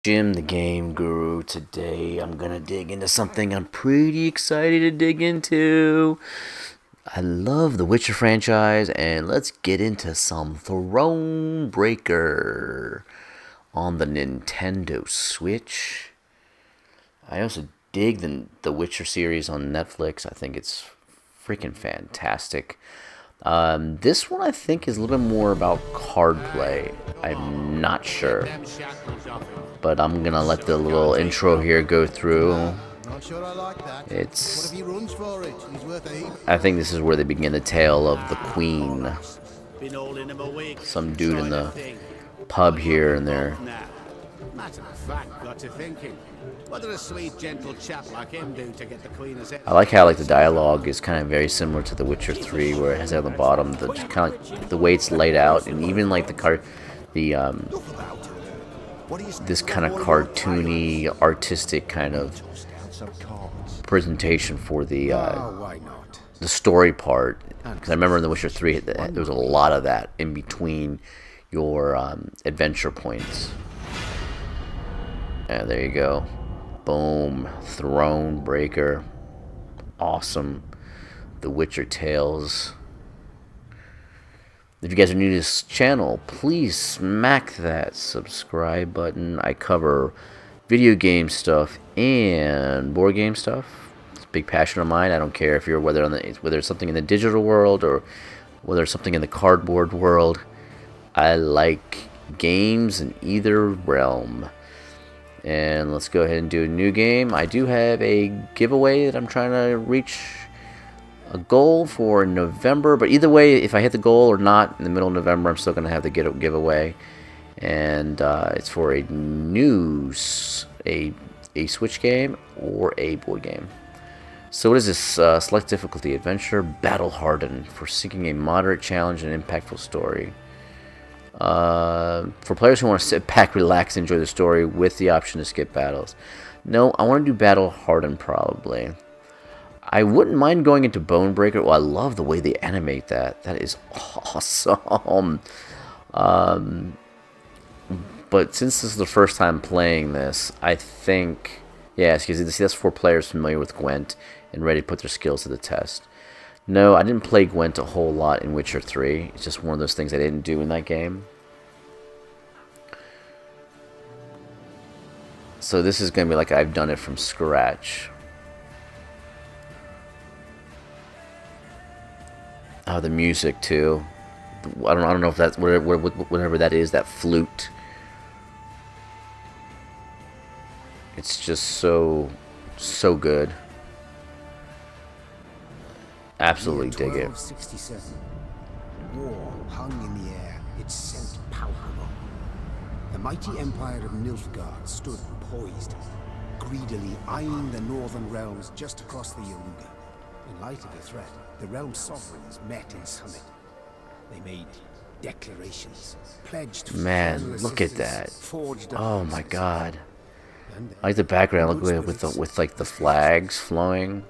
Jim, the game guru. Today I'm gonna dig into something I'm pretty excited to dig into. I love the Witcher franchise, and let's get into some Thronebreaker on the Nintendo Switch. I also dig the Witcher series on Netflix. I think it's freaking fantastic. This one I think is a little bit more about card play. I'm not sure, but I'm gonna let the little intro here go through. I think this is where they begin the tale of the Queen. Some dude in the pub here, and they're. I like how the dialogue is kind of very similar to The Witcher 3, where it has at the bottom the kind of the way it's laid out, and even like this kind of cartoony, artistic kind of presentation for the story part. Because I remember in The Witcher 3, there was a lot of that in between your adventure points. And there you go. Boom. Thronebreaker. Awesome. The Witcher Tales. If you guys are new to this channel, please smack that subscribe button. I cover video game stuff and board game stuff. It's a big passion of mine. I don't care if you're whether it's something in the digital world or whether it's something in the cardboard world. I like games in either realm. And let's go ahead and do a new game. I do have a giveaway that I'm trying to reach a goal for November. But either way, if I hit the goal or not in the middle of November, I'm still going to have the giveaway. And it's for a Switch game or a board game. So what is this? Select difficulty, adventure, battle hardened, for seeking a moderate challenge and impactful story. For players who want to sit back, relax, enjoy the story with the option to skip battles. No, I want to do battle hardened probably. I wouldn't mind going into Bonebreaker. Well, I love the way they animate that. That is awesome. But since this is the first time playing this, I think, yeah, because that's for players familiar with Gwent and ready to put their skills to the test. No, I didn't play Gwent a whole lot in Witcher 3. It's just one of those things I didn't do in that game. So this is going to be like I've done it from scratch. Oh, the music too. I don't know if that's whatever that is, that flute. It's just so good. Absolutely dig it. War hung in the air, its scent palpable. The mighty empire of Nilfgaard stood poised, greedily eyeing the northern realms just across the Yaruga. In light of the threat, the realm's sovereigns met in summit. They made declarations, pledged. Man, look at that! Oh my God! I like the background. Look with like the flags flowing.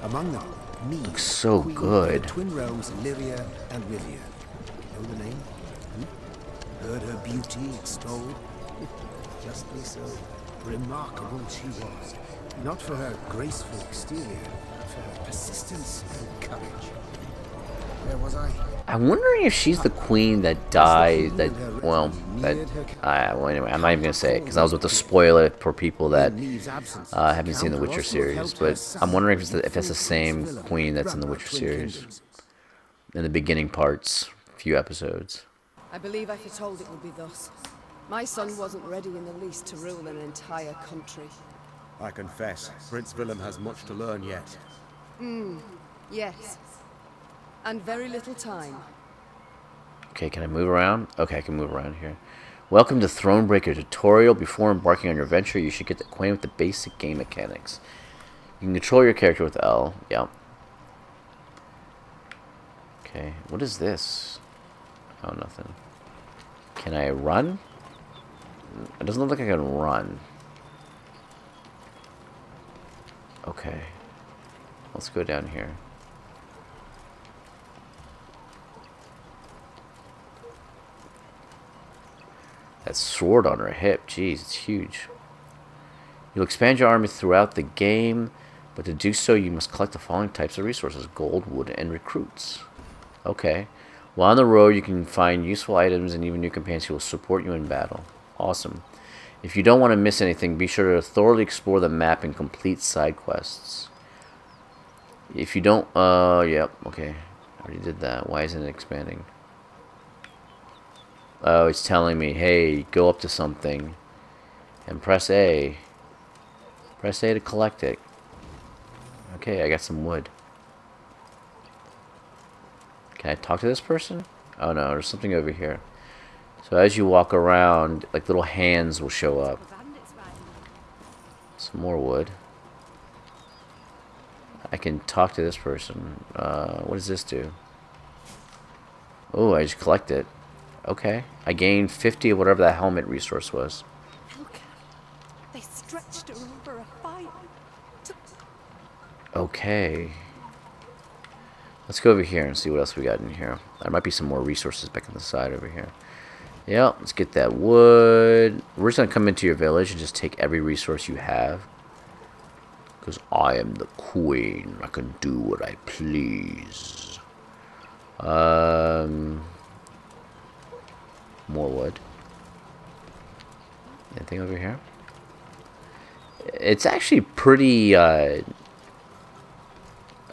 Among them, looks so good. Twin realms Lyria and Rivia. Know the name? Heard her beauty extolled? Justly so. Remarkable she was. Not for her graceful exterior, but for her persistence and courage. Where was I? I'm wondering if she's the queen that died. Well, anyway, I'm not even gonna say it because I was about to spoil it for people that haven't seen the Witcher series. But I'm wondering if that's the same queen that's in the Witcher series in the beginning parts, few episodes. I believe I foretold it would be thus. My son wasn't ready in the least to rule an entire country. I confess, Prince Willem has much to learn yet. Yes. And very little time. Okay, can I move around? Okay, I can move around here. Welcome to Thronebreaker tutorial. Before embarking on your adventure, you should get acquainted with the basic game mechanics. You can control your character with L. Yeah. Okay, what is this? Oh, nothing. Can I run? It doesn't look like I can run. Okay. Let's go down here. That sword on her hip, jeez, it's huge. You'll expand your army throughout the game, but to do so you must collect the following types of resources: gold, wood, and recruits. Okay. While on the road you can find useful items and even new companions who will support you in battle. Awesome. If you don't want to miss anything, be sure to thoroughly explore the map and complete side quests. If you don't, yep, okay. I already did that. Why isn't it expanding? Oh, it's telling me, hey, go up to something and press A. Press A to collect it. Okay, I got some wood. Can I talk to this person? Oh no, there's something over here. So as you walk around, like little hands will show up. Some more wood. I can talk to this person. What does this do? Oh, I just collect it. Okay. I gained 50 of whatever that helmet resource was. They stretched her over a fire. Okay. Let's go over here and see what else we got in here. There might be some more resources back on the side over here. Yep, let's get that wood. We're just going to come into your village and just take every resource you have. Because I am the queen. I can do what I please. More wood. Anything over here? It's actually pretty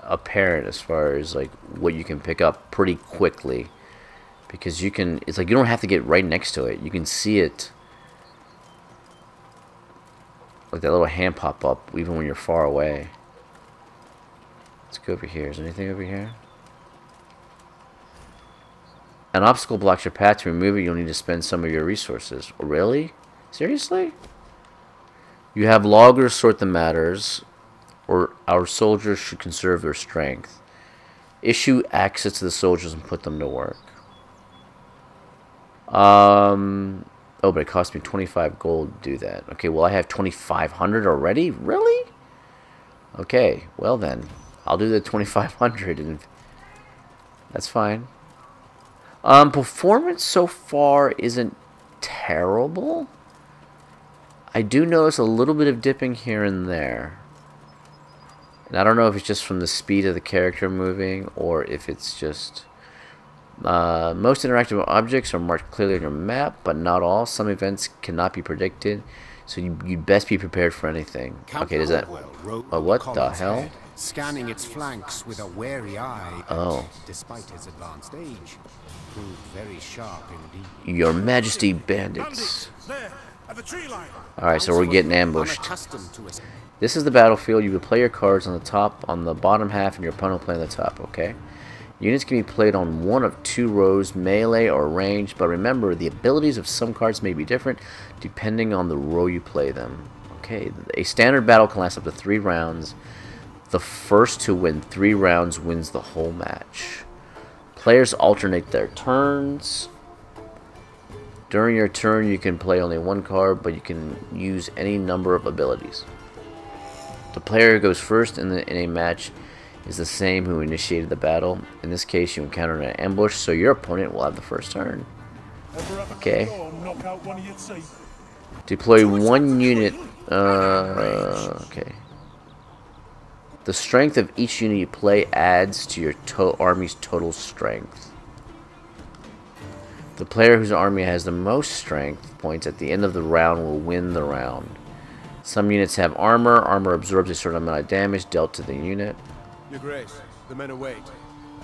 apparent as far as like what you can pick up pretty quickly, because you can, it's like you don't have to get right next to it. You can see it, like that little hand pop up even when you're far away. Let's go over here. Is there anything over here? An obstacle blocks your path. To remove it, you'll need to spend some of your resources. Really? Seriously? You have loggers sort the matters, or our soldiers should conserve their strength. Issue access to the soldiers and put them to work. Oh, but it cost me 25 gold to do that. Okay, well I have 2,500 already? Really? Okay, well then, I'll do the 2,500 and that's fine. Performance so far isn't terrible. I do notice a little bit of dipping here and there. And I don't know if it's just from the speed of the character moving, or if it's just... most interactive objects are marked clearly on your map, but not all. Some events cannot be predicted, so you'd best be prepared for anything. Okay, does that... Oh, what the hell? Scanning its flanks with a wary eye. Oh. Despite his advanced age, proved very sharp indeed. Your Majesty, bandits. There, at the tree line. Alright, so we're getting ambushed. This is the battlefield. You can play your cards on the top, on the bottom half, and your opponent will play on the top, okay? Units can be played on one of two rows, melee or ranged, but remember, the abilities of some cards may be different depending on the row you play them. Okay, a standard battle can last up to 3 rounds. The first to win 3 rounds wins the whole match. Players alternate their turns. During your turn, you can play only 1 card, but you can use any number of abilities. The player who goes first in a match is the same who initiated the battle. In this case, you encounter an ambush, so your opponent will have the first turn. Okay. Deploy 1 unit. Okay. The strength of each unit you play adds to your army's total strength. The player whose army has the most strength points at the end of the round will win the round. Some units have armor. Armor absorbs a certain amount of damage dealt to the unit. Your Grace, the men await.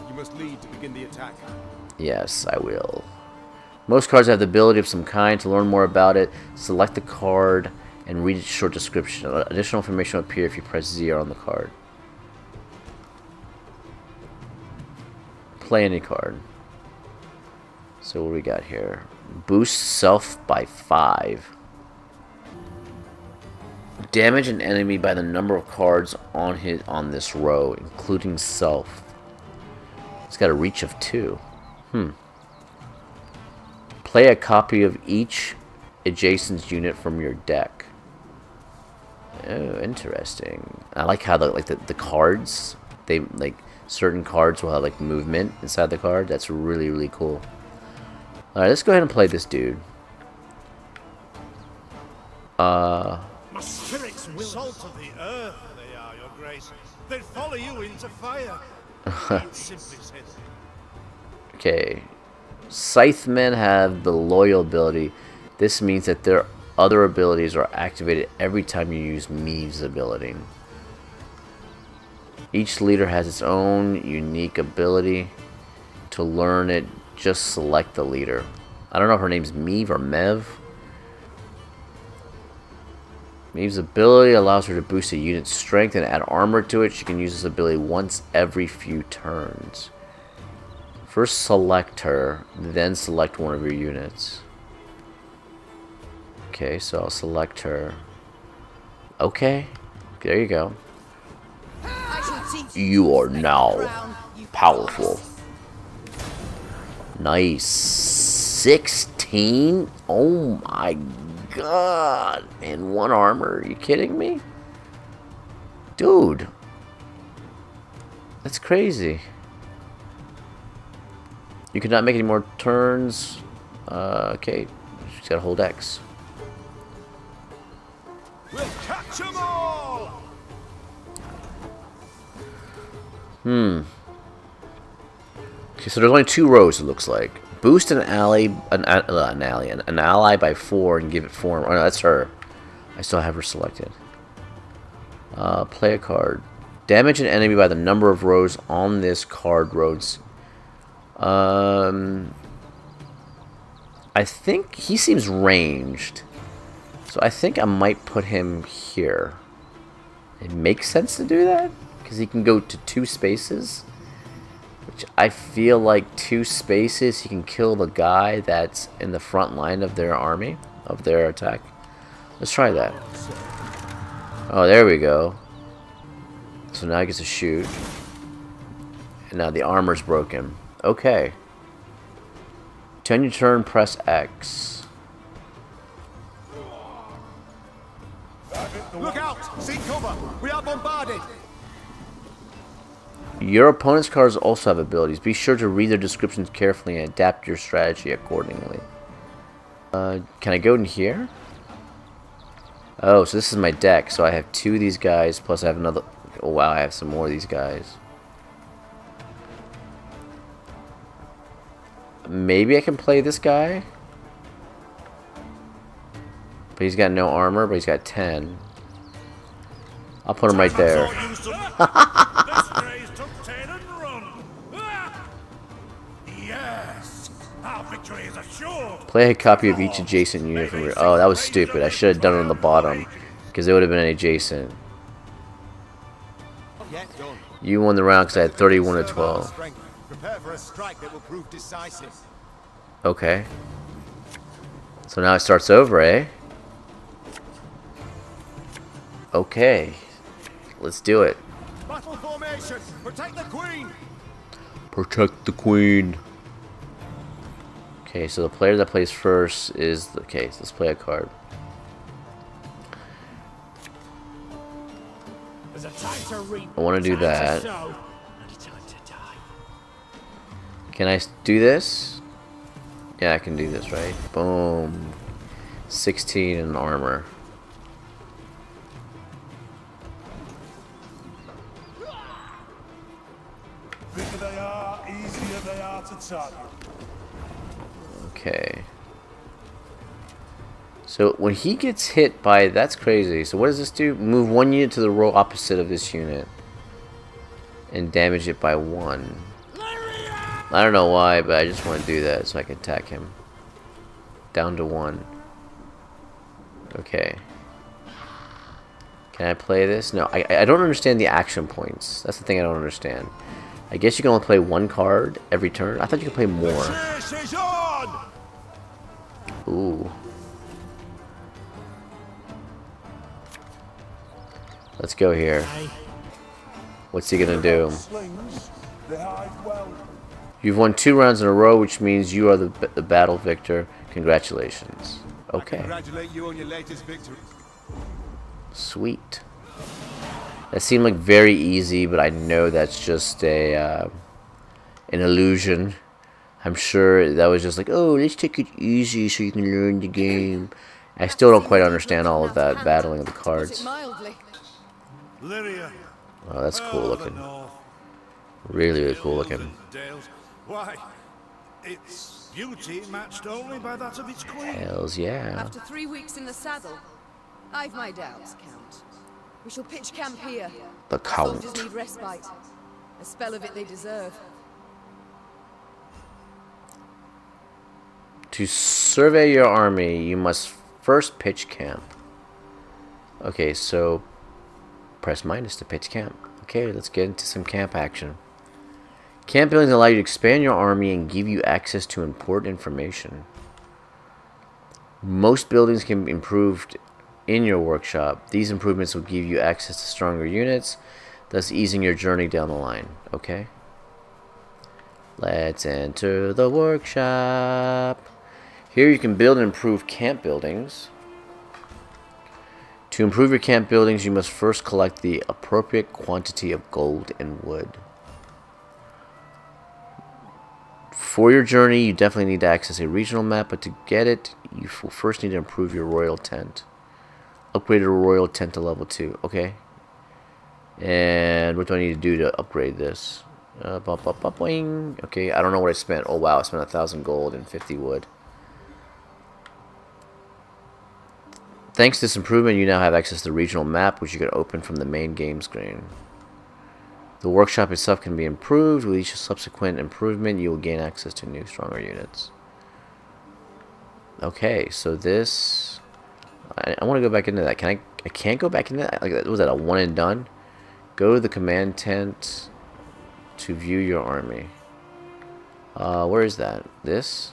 You must lead to begin the attack. Yes, I will. Most cards have the ability of some kind. To learn more about it, select the card and read its short description. Additional information will appear if you press Z on the card. Play any card. So what do we got here? Boost self by 5. Damage an enemy by the number of cards on this row, including self. It's got a reach of 2. Play a copy of each adjacent unit from your deck. Oh, interesting. I like how the cards, they like certain cards will have like movement inside the card. That's really, really cool. Alright, let's go ahead and play this dude. My spirits will. Salt of the earth, they are, your grace. They'd follow you into fire. Simply said. Okay. Scythemen have the loyal ability. This means that their other abilities are activated every time you use Meave's ability. Each leader has its own unique ability. To learn it, just select the leader. I don't know if her name's Meave or Mev. Maeve's ability allows her to boost a unit's strength and add armor to it. She can use this ability once every few turns. First select her, then select one of your units. Okay, so I'll select her. Okay, there you go. You are now powerful. Nice. 16? Oh my god. And 1 armor? Are you kidding me? Dude. That's crazy. You cannot make any more turns. Okay. She's got to hold X. We'll catch 'em all. Okay, so there's only 2 rows, it looks like. Boost an ally by 4 and give it 4. Oh no, that's her. I still have her selected. Play a card. Damage an enemy by the number of rows on this card roads. I think he seems ranged. So I think I might put him here. It makes sense to do that because he can go to 2 spaces. Which I feel like 2 spaces he can kill the guy that's in the front line of their army, of their attack. Let's try that. Oh, there we go. So now he gets to shoot. And now the armor's broken. Okay. To end your turn, press X. Look out! Seek cover! We are bombarded! Your opponent's cards also have abilities. Be sure to read their descriptions carefully and adapt your strategy accordingly. Can I go in here? Oh, so this is my deck. So I have 2 of these guys, plus I have another... Oh wow, I have some more of these guys. Maybe I can play this guy? But he's got no armor, but he's got 10. I'll put him right there. Yes, our victory is assured. Play a copy of each adjacent unit from your... Oh, that was stupid. I should have done it on the bottom. Because it would have been an adjacent. You won the round because I had 31 to 12. Prepare for a strike that will prove decisive. Okay. So now it starts over, eh? Okay. Let's do it. Battle formation! Protect the queen! Protect the queen. Okay, so the player that plays first is the... Okay, so let's play a card. I want to do that. Can I do this? Yeah, I can do this, right? Boom. 16 in armor. Bigger they are, easier they are to target. Okay. So when he gets hit by... That's crazy. So what does this do? Move 1 unit to the row opposite of this unit. And damage it by 1. I don't know why, but I just want to do that so I can attack him. Down to 1. Okay. Can I play this? No, I don't understand the action points. That's the thing I don't understand. I guess you can only play 1 card every turn. I thought you could play more. Ooh. Let's go here. What's he gonna do? You've won 2 rounds in a row, which means you are the battle victor. Congratulations. Okay. Congratulate you on your latest victory. Sweet. That seemed like very easy, but I know that's just a an illusion. I'm sure that was just like, oh, let's take it easy so you can learn the game. I still don't quite understand all of that battling of the cards. Lyria. Oh, that's cool Oh, the looking. north. Really, really cool Hills looking. and dales. Why, its beauty matched only by that of its queen. Hells yeah. After 3 weeks in the saddle, I've my doubts, Count. We shall pitch camp here. The Count. Soldiers need respite. A spell of it they deserve. To survey your army, you must first pitch camp. Okay, so press minus to pitch camp. Okay, let's get into some camp action. Camp buildings allow you to expand your army and give you access to important information. Most buildings can be improved in your workshop. These improvements will give you access to stronger units, thus easing your journey down the line. Okay? Let's enter the workshop. Here you can build and improve camp buildings. To improve your camp buildings, you must first collect the appropriate quantity of gold and wood. For your journey, you definitely need to access a regional map, but to get it, you will first need to improve your royal tent. Upgrade a royal tent to level 2. Okay. And what do I need to do to upgrade this? Okay, I don't know what I spent. Oh wow, I spent 1,000 gold and 50 wood. Thanks to this improvement, you now have access to the regional map, which you can open from the main game screen. The workshop itself can be improved. With each subsequent improvement, you will gain access to new, stronger units. Okay, so this... I want to go back into that. I can't go back into that? Like, was that a one and done? Go to the command tent to view your army. Where is that? This?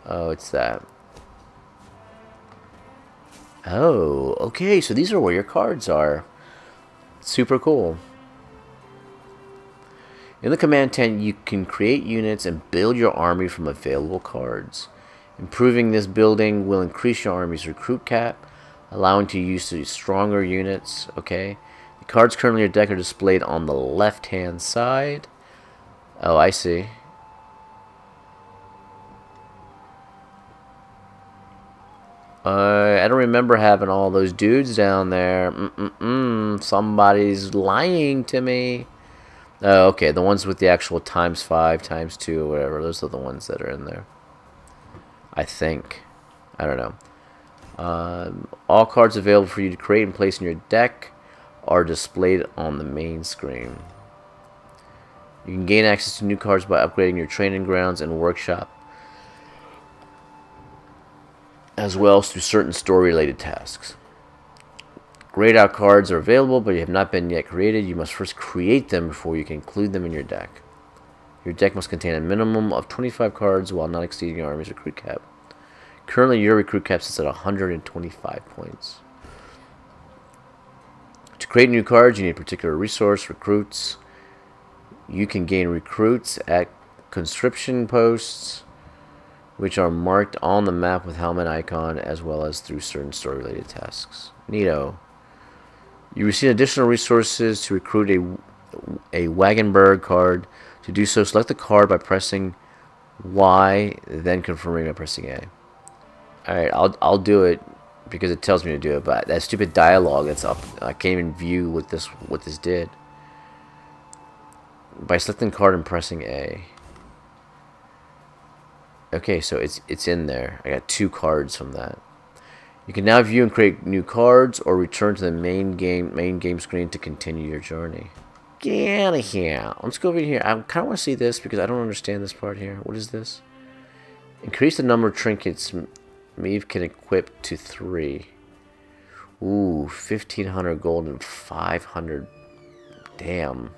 Oh, it's that. Oh, okay, so these are where your cards are. Super cool. In the command tent, you can create units and build your army from available cards. Improving this building will increase your army's recruit cap, allowing to use stronger units. Okay. The cards currently in your deck are displayed on the left-hand side. Oh, I see. I don't remember having all those dudes down there. Somebody's lying to me. Oh, okay, the ones with the actual ×5, ×2, or whatever. Those are the ones that are in there. I think. I don't know. All cards available for you to create and place in your deck are displayed on the main screen. You can gain access to new cards by upgrading your training grounds and workshop, as well as through certain story-related tasks. Grayed out cards are available, but have not been yet created. You must first create them before you can include them in your deck. Your deck must contain a minimum of 25 cards while not exceeding your army's recruit cap. Currently, your recruit cap sits at 125 points. To create new cards, you need a particular resource, recruits. You can gain recruits at conscription posts, which are marked on the map with helmet icon, as well as through certain story-related tasks. Neato. You receive additional resources to recruit a Wagenberg card. To do so, select the card by pressing Y, then confirming by pressing A. Alright, I'll do it because it tells me to do it, but that stupid dialogue that's up, I can't even view what this did. By selecting card and pressing A. Okay, so it's in there. I got 2 cards from that. You can now view and create new cards or return to the main game screen to continue your journey. Get out of here. Let's go over here. I kind of want to see this because I don't understand this part here. What is this? Increase the number of trinkets Maeve can equip to 3. Ooh, 1,500 gold and 500. Damn.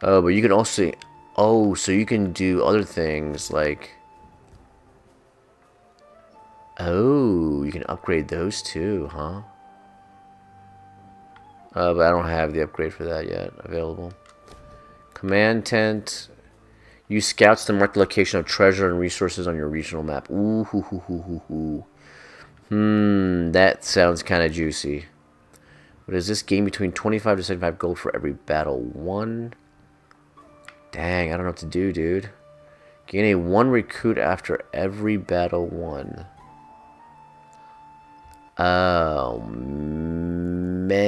Oh, but you can also... Oh, so you can do other things like... Oh, you can upgrade those too, huh? But I don't have the upgrade for that yet available. Command tent. Use scouts to mark the location of treasure and resources on your regional map. Ooh, hoo, hoo, hoo, hoo, hoo. That sounds kind of juicy. What is this? Gain between 25 to 75 gold for every battle won. Dang, I don't know what to do, dude. Gain a 1 recruit after every battle won. Oh man,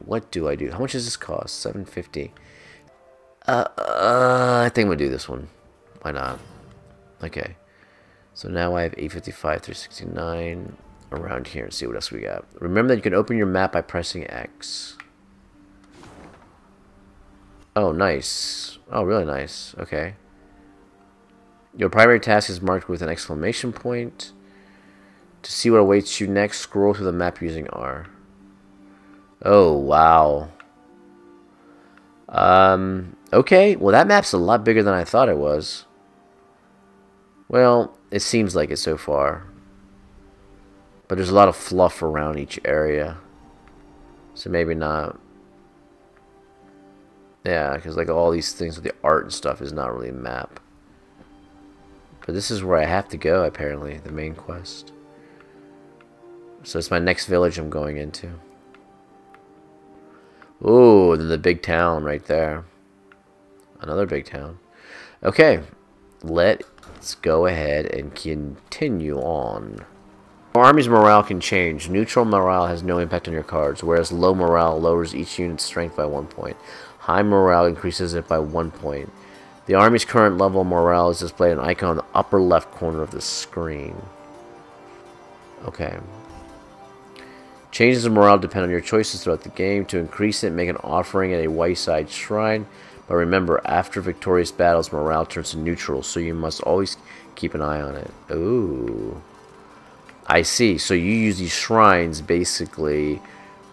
what do I do? How much does this cost? 750. I think I'm gonna do this one. Why not? Okay. So now I have 855, 369 around here. Let's see what else we got. Remember that you can open your map by pressing X. Oh, nice. Oh, really nice. Okay. Your primary task is marked with an exclamation point. To see what awaits you next, scroll through the map using R. Oh, wow. Okay. Well, that map's a lot bigger than I thought it was. Well, it seems like it so far. But there's a lot of fluff around each area. So maybe not. Yeah, because like all these things with the art and stuff is not really a map. But this is where I have to go, apparently, the main quest. So it's my next village I'm going into. Ooh, then the big town right there. Another big town. Okay, let's go ahead and continue on. Your army's morale can change. Neutral morale has no impact on your cards, whereas low morale lowers each unit's strength by 1 point. High morale increases it by 1 point. The army's current level of morale is displayed an icon in the upper left corner of the screen. Okay. Changes in morale depend on your choices throughout the game. To increase it, make an offering at a wayside shrine. But remember, after victorious battles, morale turns to neutral, so you must always keep an eye on it. Ooh. I see. So you use these shrines, basically,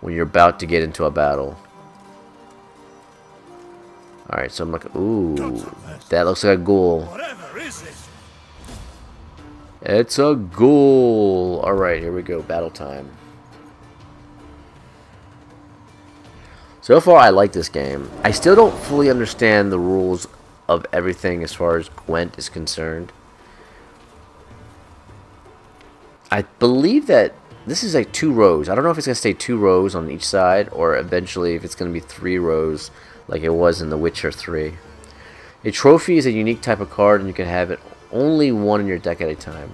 when you're about to get into a battle. Alright, so I'm like, ooh, that looks like a ghoul. Whatever is it? It's a ghoul. Alright, here we go, battle time. So far, I like this game. I still don't fully understand the rules of everything as far as Gwent is concerned. I believe that this is like 2 rows. I don't know if it's going to stay 2 rows on each side, or eventually if it's going to be 3 rows like it was in The Witcher 3. A trophy is a unique type of card, and you can have it only one in your deck at a time.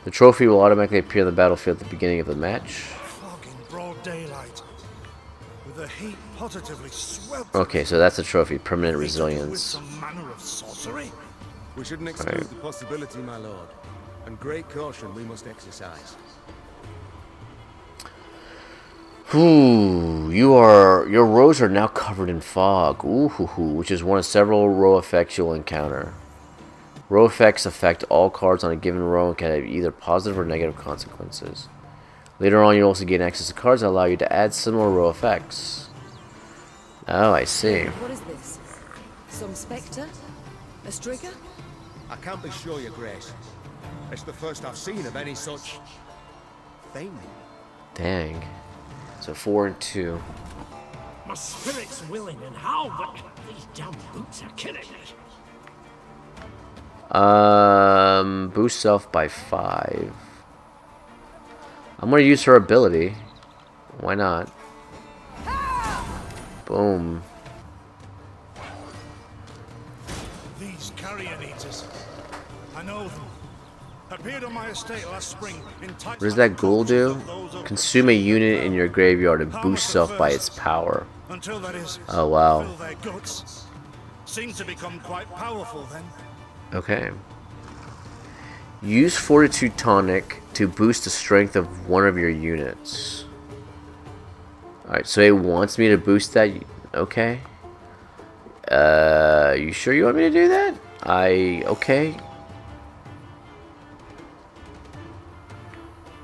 The trophy will automatically appear on the battlefield at the beginning of the match. Fog in broad daylight, with the heat positively swept. Okay, so that's a trophy, permanent With resilience. some manner of sorcery. We shouldn't exclude the possibility, my lord. And great caution we must exercise. Ooh, your rows are now covered in fog. Ooh, which is one of several row effects you'll encounter. Row effects affect all cards on a given row and can have either positive or negative consequences. Later on, you'll also gain access to cards that allow you to add similar row effects. Oh, I see. What is this? Some spectre? A strigger? I can't be sure, your grace. It's the first I've seen of any such thing. Dang. So 4 and 2. My spirit's willing and how, but these damn boots are killing me. Boost self by 5. I'm gonna use her ability. Why not? Boom. These carrion eaters. I know them. Appeared on my estate last spring. What does that ghoul do? Consume a unit in your graveyard and boost self by its power. Until that is, Oh wow. fill their guts. Seem to become quite powerful then. Okay. Use Fortitude Tonic to boost the strength of one of your units. Alright, so it wants me to boost that. Okay. You sure you want me to do that? Okay.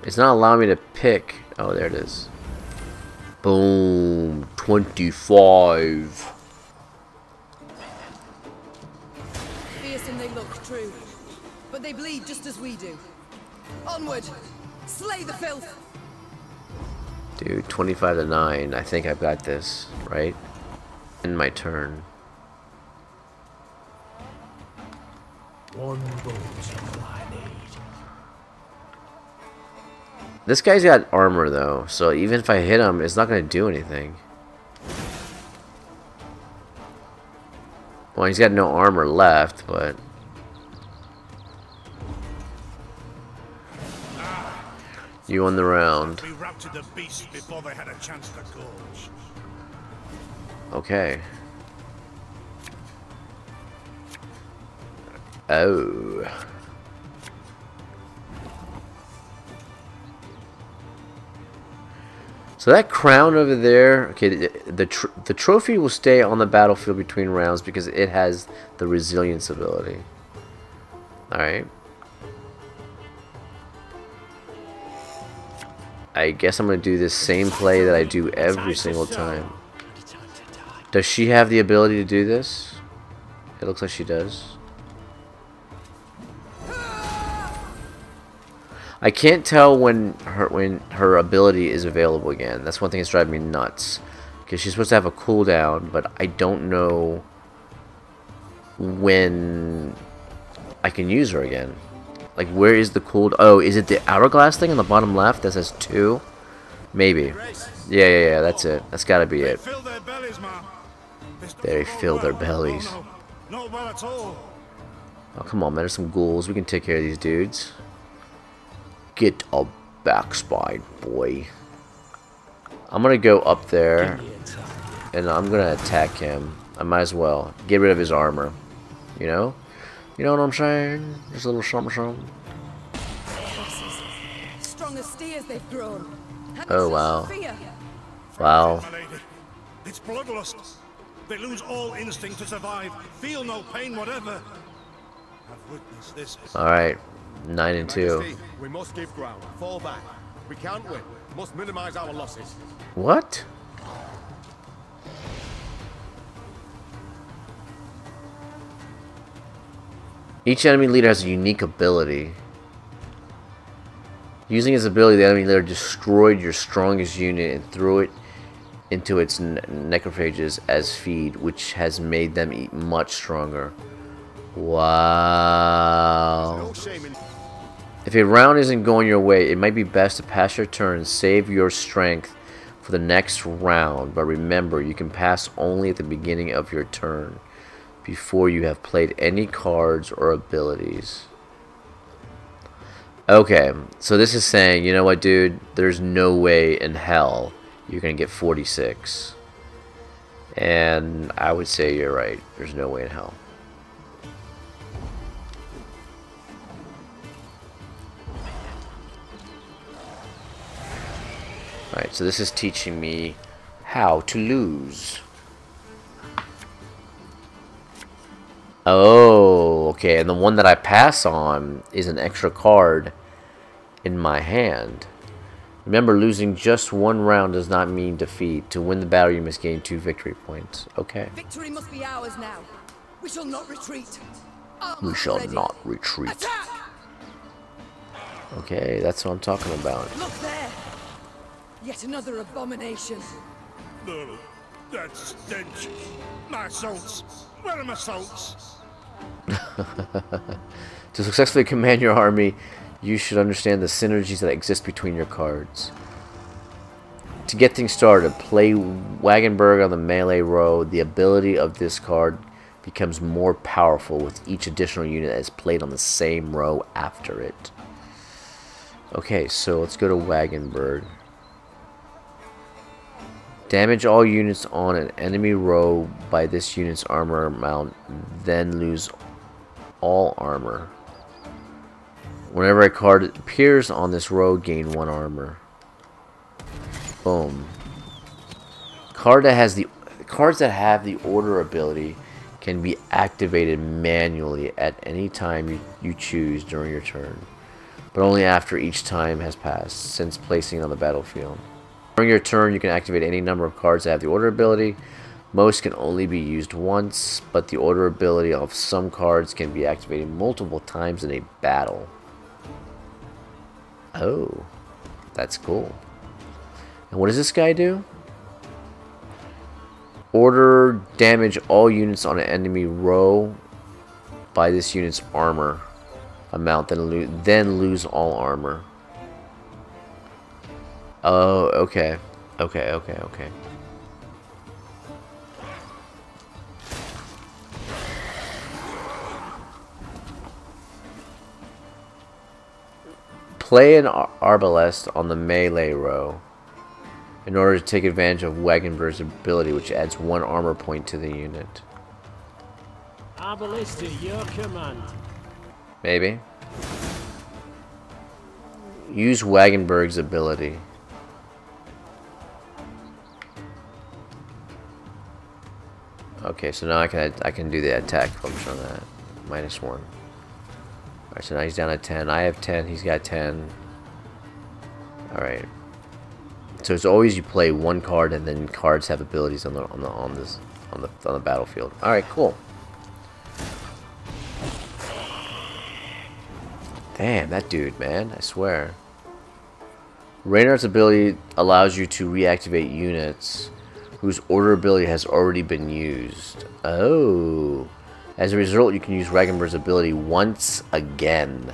It's not allowing me to pick. Oh, there it is. Boom. 25. Fearsome they look, true. But they bleed just as we do. Onward! Slay the filth! Dude, 25 to 9. I think I've got this, right? In my turn. One bolt is all I need. This guy's got armor though, so even if I hit him, it's not going to do anything. Well, he's got no armor left, but You won the round. We routed the beast before they had a chance to gorge. Okay. Oh. So that crown over there, okay, the trophy will stay on the battlefield between rounds because it has the resilience ability. Alright. I guess I'm going to do this same play that I do every single time. Does she have the ability to do this? It looks like she does. I can't tell when her ability is available again. That's one thing that's driving me nuts. Because she's supposed to have a cooldown, but I don't know when I can use her again. Like, where is the cooldown? Oh, is it the hourglass thing on the bottom left that says 2? Maybe. Yeah, that's it. That's gotta be it. They fill their bellies. Oh, come on, man. There's some ghouls. We can take care of these dudes. Get a backspine, boy. I'm gonna go up there, and I'm gonna attack him. I might as well get rid of his armor. You know what I'm saying? Just a little something. Strong as steers they've grown. Oh wow! Wow. It's bloodlust. They lose all instinct to survive. Feel no pain whatever. I've witnessed this. All right. 9 and 2. We must give ground. Fall back. We can't win. Must minimize our losses. What? Each enemy leader has a unique ability. Using his ability, the enemy leader destroyed your strongest unit and threw it into its necrophages as feed, which has made them eat much stronger. Wow. If a round isn't going your way, it might be best to pass your turn and save your strength for the next round. But remember, you can pass only at the beginning of your turn, before you have played any cards or abilities. Okay, so this is saying, you know what, dude? There's no way in hell you're going to get 46. And I would say you're right. There's no way in hell. Alright, so this is teaching me how to lose. Oh, okay, and the one that I pass on is an extra card in my hand. Remember, losing just one round does not mean defeat. To win the battle, you must gain 2 victory points. Okay. Victory must be ours now. We shall not retreat. We shall not retreat. Attack! Okay, that's what I'm talking about. Look there. Yet another abomination. No, that stench. My salts. Where are my salts? To successfully command your army, you should understand the synergies that exist between your cards. To get things started, play Wagenburg on the melee row. The ability of this card becomes more powerful with each additional unit that is played on the same row after it. Okay, so let's go to Wagenburg. Damage all units on an enemy row by this unit's armor amount, then lose all armor. Whenever a card appears on this row, gain 1 armor. Boom. Cards that have the order ability can be activated manually at any time you choose during your turn, but only after each time has passed since placing it on the battlefield. During your turn, you can activate any number of cards that have the order ability. Most can only be used once, but the order ability of some cards can be activated multiple times in a battle. Oh, that's cool. And what does this guy do? Order damage all units on an enemy row by this unit's armor amount, then lose all armor. Oh, okay. Okay. Play an arbalest on the melee row in order to take advantage of Wagenberg's ability, which adds 1 armor point to the unit. Arbalest at your command. Maybe. Use Wagenberg's ability. Okay, so now I can do the attack function on that. -1. Alright, so now he's down at 10. I have 10, he's got 10. Alright. So it's always you play 1 card and then cards have abilities on the battlefield. Alright, cool. Damn, that dude, man, I swear. Reinhardt's ability allows you to reactivate units whose order ability has already been used. Oh. As a result, you can use Wagenberg's ability once again.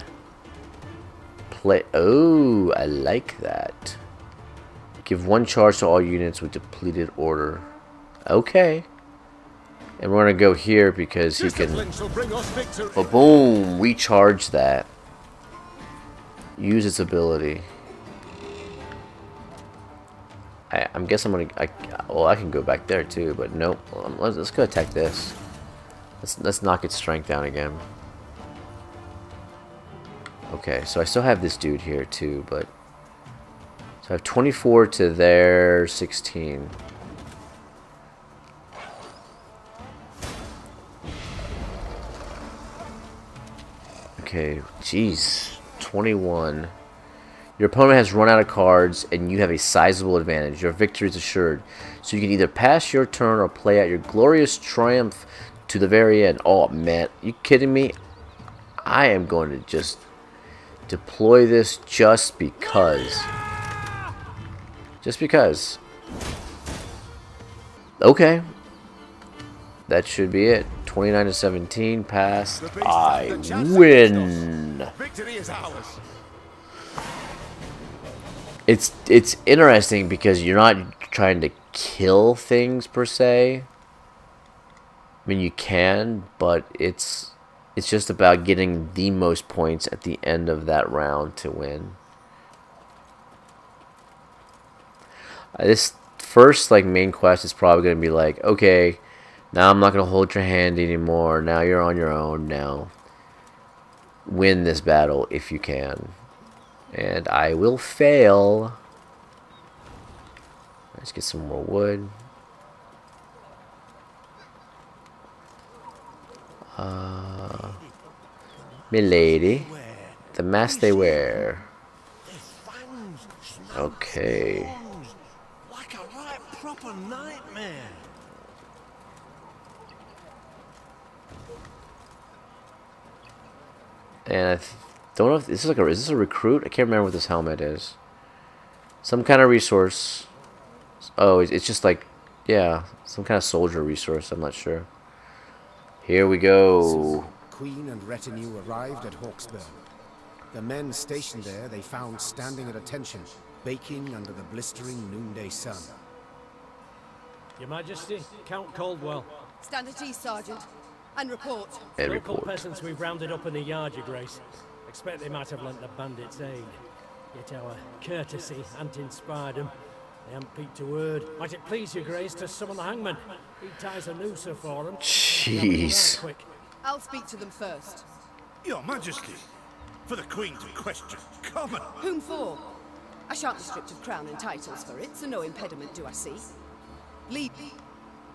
Oh, I like that. Give 1 charge to all units with depleted order. Okay. And we're gonna go here because he can. Oh, boom! Recharge that. Use its ability. I guess I'm gonna. Well, I can go back there too, but nope. Let's go attack this. Let's knock its strength down again. Okay, so I still have this dude here too, but so I have 24 to their 16. Okay, jeez, 21. Your opponent has run out of cards, and you have a sizable advantage. Your victory is assured, so you can either pass your turn or play out your glorious triumph to the very end. Oh man, you kidding me? I am going to just deploy this just because. Just because. Okay. That should be it. 29 to 17, passed. I win. Victory is ours. It's interesting because you're not trying to kill things per se. I mean, you can, but it's just about getting the most points at the end of that round to win. This first main quest is probably going to be like, okay, now I'm not going to hold your hand anymore. Now you're on your own. Now win this battle if you can. And I will fail. Let's get some more wood. Milady. The mask they wear. Okay. Like a right proper nightmare. And I don't know if this is is this a recruit? I can't remember what this helmet is. Some kind of resource. Oh, it's just yeah, some kind of soldier resource. I'm not sure. Here we go. Queen and retinue arrived at Hawksburn. The men stationed there they found standing at attention, baking under the blistering noonday sun. Your Majesty, Count Caldwell. Stand at ease, Sergeant, and report. And Local report. peasants we've rounded up in the yard, Your Grace. Expect they might have lent the bandits aid. Yet our courtesy hadn't inspired them. They haven't peeked a word. Might it please Your Grace to summon the hangman? He ties a noose for them. Jeez. Quick. I'll speak to them first. Your Majesty, for the Queen to question, common. Whom for? I shan't be stripped of crown and titles for it, so no impediment do I see. Lead.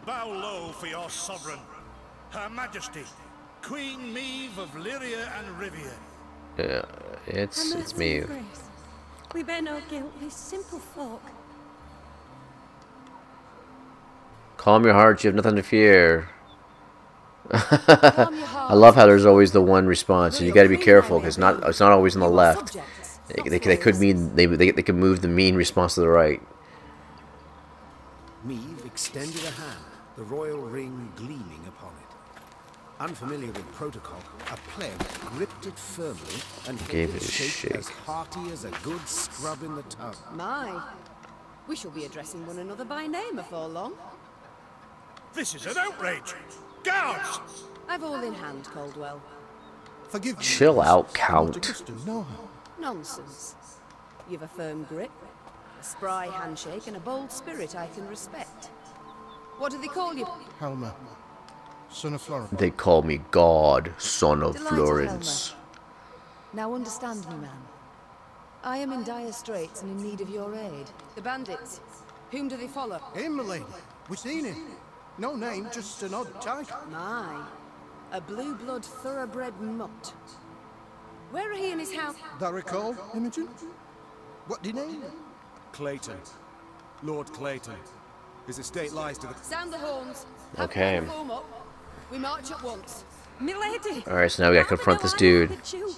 Bow low for your sovereign, Her Majesty, Queen Meve of Lyria and Rivia. It's me. We bear no guilt, we simple folk. Calm your heart, you have nothing to fear. I love how there's always the one response, and you got to be careful because it's not always on the left. They could mean they could move the mean response to the right. Meve extended a hand, the royal ring gleaming upon it. Unfamiliar with protocol, a pleb gripped it firmly and Gave gave it a shake. as hearty as a good scrub in the tub. My. We shall be addressing one another by name before long. This is an outrage! Guards! I've all in hand, Caldwell. Forgive me. Chill out, I want to Count. just know her. Nonsense. You've a firm grip, a spry handshake, and a bold spirit I can respect. What do they call you? Helmer, son of Florence. They call me God, son of Delighted, Florence. Now understand me, man. I am in dire straits and in need of your aid. The bandits. Whom do they follow? Him, my lady. We've seen him. No name, just an odd title. My. A blue-blood thoroughbred mutt. Where are he and his house? That recall, Imogen? What do you name? Clayton. Lord Clayton. His estate lies to the... Sound the horns. Okay. Have them form up. We march at once. Milady! Alright, so now we gotta confront this dude. The Duke.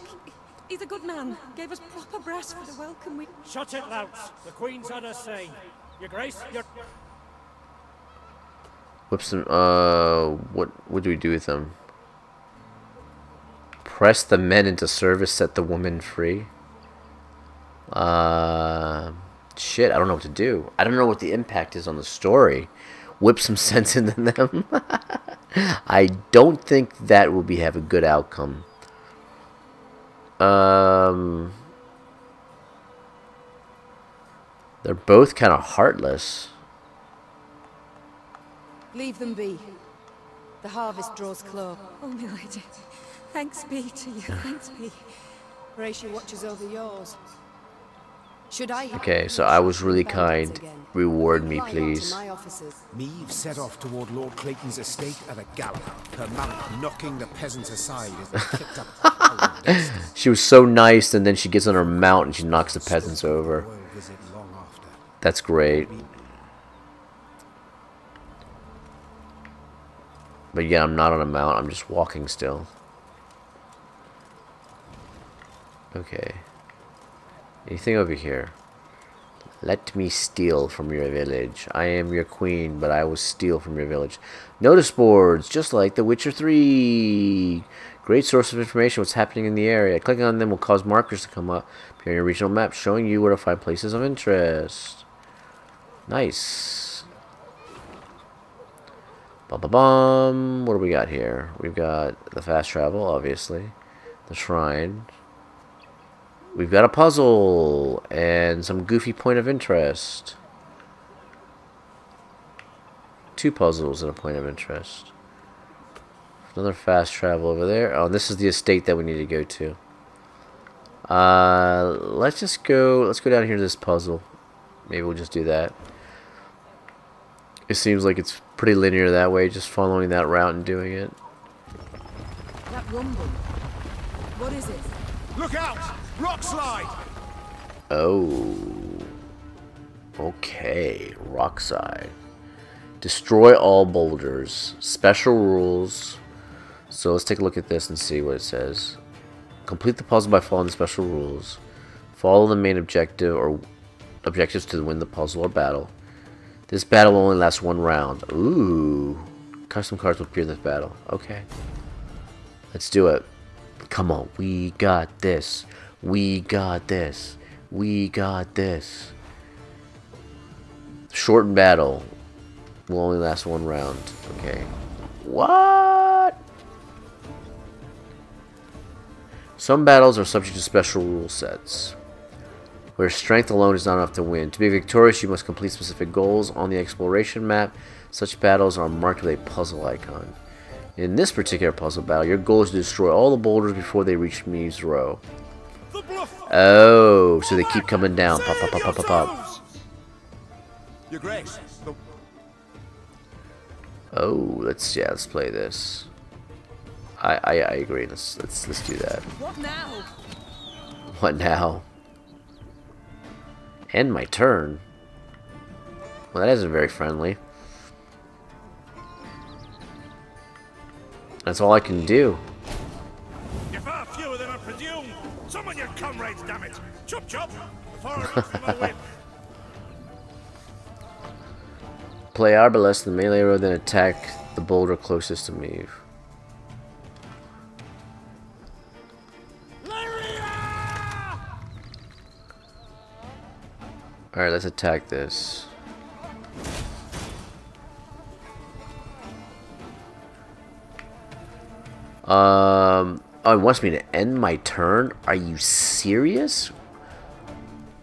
He's a good man. Gave us proper brass for the welcome we... Shut it, louts. The Queen's had her say. Your Grace, your... Whips him. What do we do with them? Press the men into service, set the woman free. Shit, I don't know what to do. I don't know what the impact is on the story. Whip some sense into them. I don't think that will have a good outcome. They're both kind of heartless. Leave them be. The harvest draws close. Oh, milady. Thanks be to you. Thanks be. Horatio watches over yours. Should I... Okay, so I was really kind. Reward me, please. Meve set off toward Lord Clayton's estate at a gallop, her mount knocking the peasants aside as they kicked up the howling dust. She was so nice, and then she gets on her mount and she knocks the peasants over. That's great. But yeah, I'm not on a mount, I'm just walking still. Okay. Anything over here? Let me steal from your village. I am your queen, but I will steal from your village. Notice boards, just like The Witcher 3. Great source of information what's happening in the area. Clicking on them will cause markers to come up, appear on your regional map, showing you where to find places of interest. Nice. Bum. What do we got here? We've got the fast travel, obviously. The shrine. We've got a puzzle and some goofy point of interest. 2 puzzles and a point of interest. Another fast travel over there. Oh, this is the estate that we need to go to. Let's go down here to this puzzle. Maybe we'll just do that. It seems like it's pretty linear that way, just following that route and doing it. That rumble. What is it? Look out! Rock slide! Oh. Okay. Rock side. Destroy all boulders. Special rules. So let's take a look at this and see what it says. Complete the puzzle by following the special rules. Follow the main objective or objectives to win the puzzle or battle. This battle will only last 1 round. Ooh. Custom cards will appear in this battle. Okay. Let's do it. Come on. We got this. We got this. We got this. Shortened battle will only last 1 round. Okay. What? Some battles are subject to special rule sets, where strength alone is not enough to win. To be victorious, you must complete specific goals on the exploration map. Such battles are marked with a puzzle icon. In this particular puzzle battle, your goal is to destroy all the boulders before they reach Meve's row. Oh, so they keep coming down. Pop, pop, pop, pop, pop, pop. Your Grace. Oh, let's play this. I agree. Let's do that. What now? What now? End my turn. Well, that isn't very friendly. That's all I can do. You're far fewer than I presume. Summon your comrades, damn it! Chop chop! Before I rip them a whip. Play Arbalest in the melee row, then attack the boulder closest to Meve. Alright, let's attack this. Oh, it wants me to end my turn? Are you serious?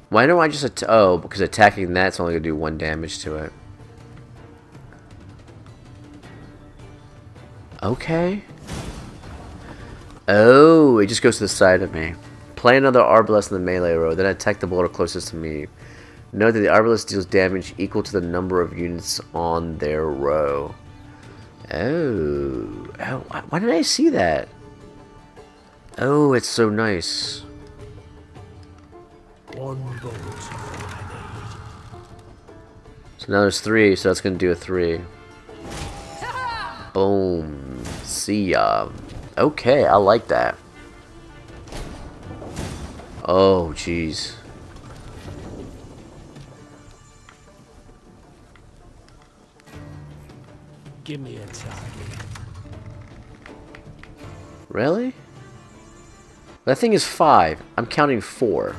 Why don't I just oh, because attacking that's only gonna do 1 damage to it. Okay. Oh, it just goes to the side of me. Play another Arbalest in the melee row, then attack the boulder closest to me. Note that the Arbalest deals damage equal to the number of units on their row. Oh. Oh, why did I see that? Oh, it's so nice. 1 bolt. So now there's 3, so that's gonna do a 3. Boom. See ya. Okay, I like that. Oh, jeez. Give me a target. Really? That thing is 5. I'm counting 4.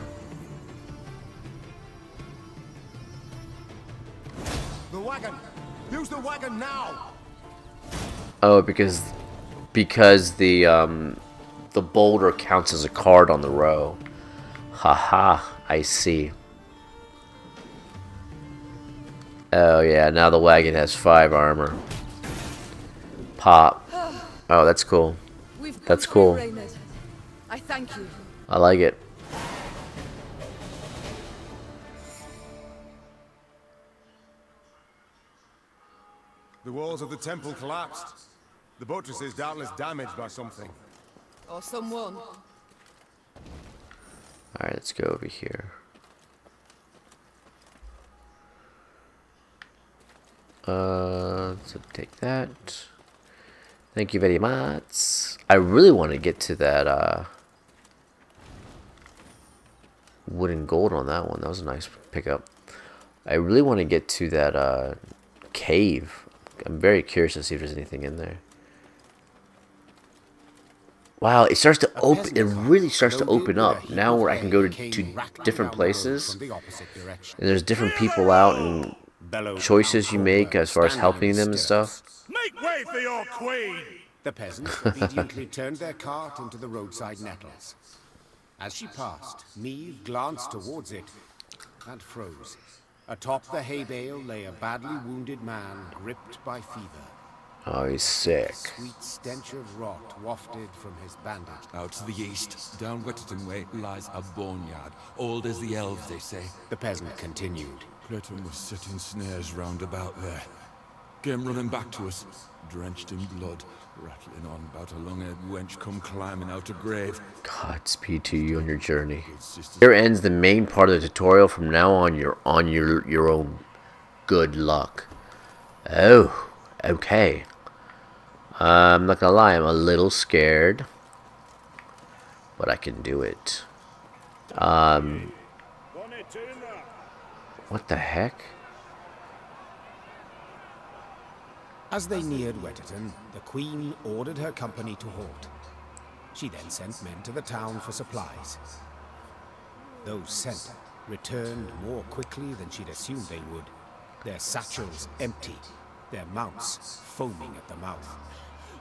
The wagon! Use the wagon now! Oh, because the boulder counts as a card on the row. Haha, I see. Oh yeah, now the wagon has 5 armor. Pop. Oh, that's cool. That's cool. Reynard. I thank you. I like it. The walls of the temple collapsed. The buttresses doubtless damaged by something. Or someone. Alright, let's go over here. So take that. Thank you very much. I really want to get to that wood and gold on that one. That was a nice pickup. I really want to get to that cave. I'm very curious to see if there's anything in there. Wow, it starts to open. It really starts to open up now, where I can go to different places, and there's different people out and choices you make as far as helping them and stuff. Make way for your queen! The peasants obediently turned their cart into the roadside nettles. As she passed, Neve glanced towards it and froze. Atop the hay bale lay a badly wounded man gripped by fever. Oh, he's sick. A sweet stench of rot wafted from his bandage. Out to the east, down Wetterton Way, lies a boneyard. Old as the elves, they say. The peasant continued. Clayton was setting snares round about there. Came running back to us, drenched in blood, rattling on about a long-haired wench come climbing out of grave. Godspeed to you on your journey. Here ends the main part of the tutorial. From now on, you're on your own. Good luck. Oh, okay. I'm not gonna lie, I'm a little scared, but I can do it. What the heck? As they neared Wetterton, the Queen ordered her company to halt. She then sent men to the town for supplies. Those sent returned more quickly than she'd assumed they would, their satchels empty, their mounts foaming at the mouth.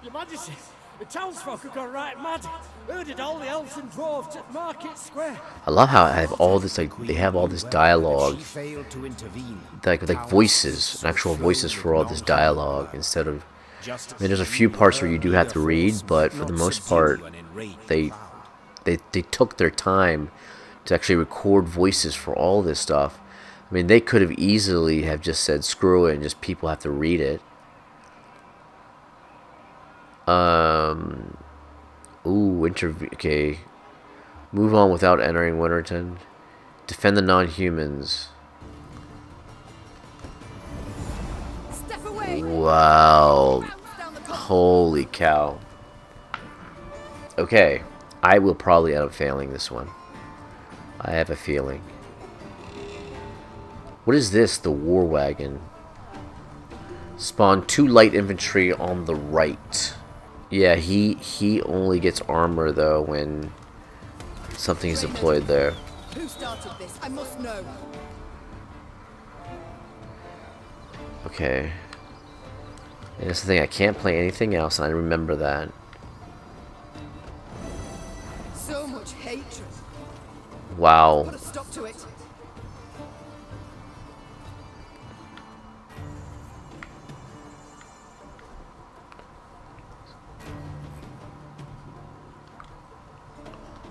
Your Majesty, the townsfolk have gone right mad. Herded all the elves and dwarves at Market Square. I love how I have all this, like, they have all this dialogue, She failed to intervene. like voices, actual voices for all this dialogue instead of. I mean, there's a few parts where you do have to read, but for the most part, they took their time to actually record voices for all this stuff. I mean, they could have easily have just said screw it and just people have to read it. Ooh, okay. Move on without entering Winterton. Defend the non-humans. Step away. Wow. Holy cow. Okay. I will probably end up failing this one. I have a feeling. What is this? The war wagon. Spawn 2 light infantry on the right. Yeah, he only gets armor though when something is deployed there. Who started this? I must know. Okay. And that's the thing, I can't play anything else, and I remember that. Wow. Put a stop to it.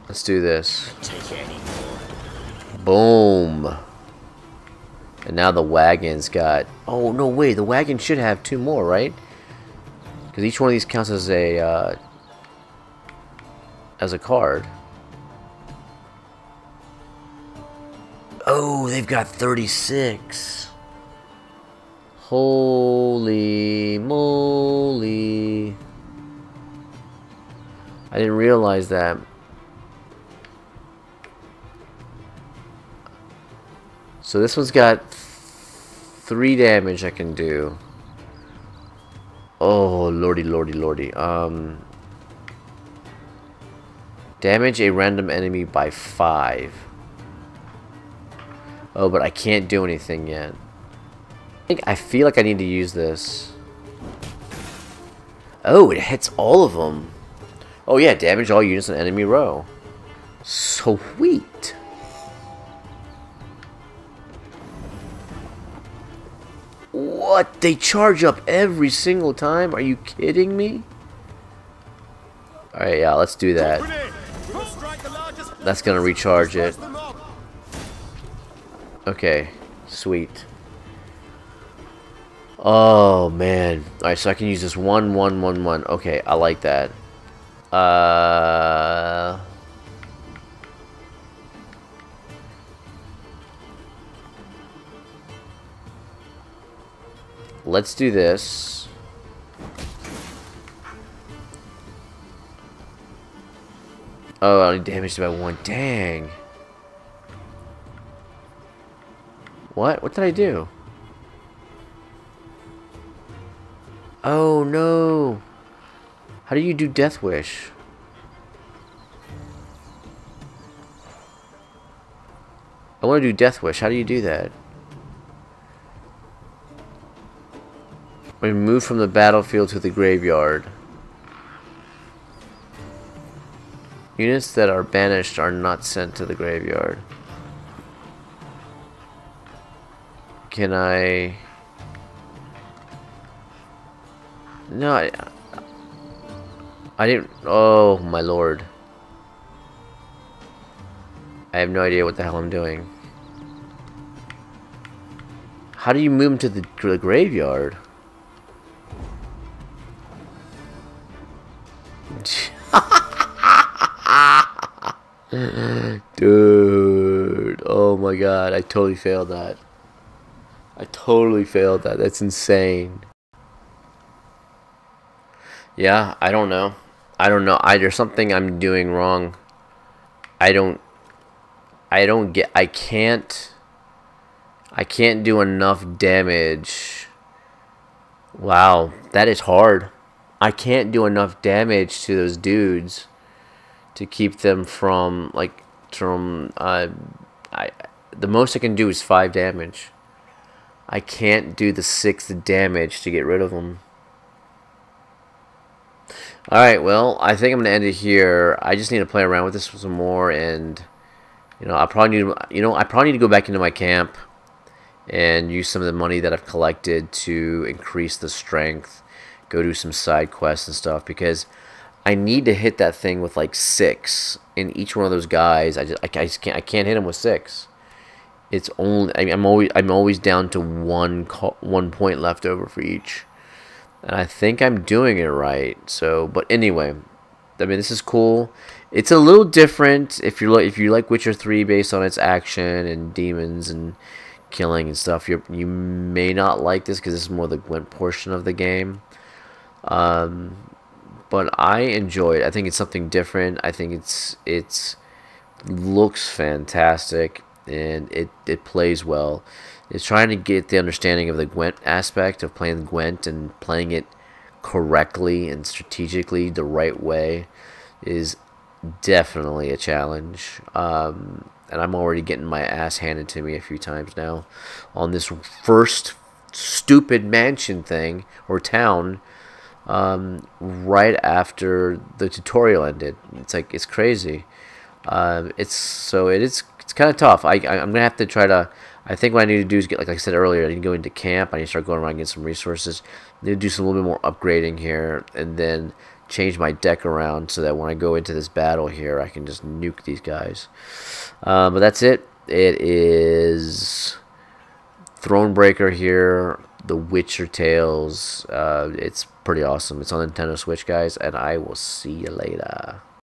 Let's do this. Boom. And now the wagon's got... Oh, no way. The wagon should have 2 more, right? Because each one of these counts as a card. Oh, they've got 36. Holy moly. I didn't realize that. So this one's got 3 damage I can do. Oh, lordy, lordy, lordy. Damage a random enemy by 5. Oh, but I can't do anything yet. I feel like I need to use this. Oh, it hits all of them. Oh yeah, damage all units in enemy row. Sweet. What? They charge up every single time? Are you kidding me? Alright, yeah, let's do that. That's gonna recharge it. Okay, sweet. Oh man. Alright, so I can use this 1-1-1-1. Okay, I like that. Let's do this. Oh, I only damaged by 1. Dang. What? What did I do? Oh no. How do you do Death Wish? I want to do Death Wish. How do you do that? Remove from the battlefield to the graveyard. Units that are banished are not sent to the graveyard. Can I... No, I didn't... Oh, my lord. I have no idea what the hell I'm doing. How do you move them to the graveyard? Dude, oh my god, I totally failed that. I totally failed that. That's insane. Yeah, I don't know. I don't know. There's something I'm doing wrong. I can't do enough damage. Wow, that is hard. I can't do enough damage to those dudes to keep them from, like, the most I can do is 5 damage. I can't do the 6th damage to get rid of them. Alright, well, I think I'm gonna end it here. I just need to play around with this some more, and I probably need to go back into my camp and use some of the money that I've collected to increase the strength, go do some side quests and stuff, because I need to hit that thing with like 6 in each one of those guys. I can't hit him with 6. It's only I'm always down to one point left over for each, and I think I'm doing it right. So, but anyway, I mean, this is cool. It's a little different if you like Witcher 3 based on its action and demons and killing and stuff. You may not like this because this is more the Gwent portion of the game. But I enjoy it. I think it's something different. I think it's looks fantastic, and it plays well. It's trying to get the understanding of the Gwent aspect of playing Gwent and playing it correctly and strategically the right way is definitely a challenge. And I'm already getting my ass handed to me a few times now on this first stupid mansion thing or town. Right after the tutorial ended. It's like, it's crazy. It's kind of tough. I'm gonna have to try to. I think what I need to do is get, like I said earlier, I need to go into camp. I need to start going around and get some resources. I need to do some a little bit more upgrading here, and then change my deck around so that when I go into this battle here, I can just nuke these guys. But that's it. It is Thronebreaker here, The Witcher Tales. It's pretty awesome. It's on Nintendo Switch, guys, and I will see you later.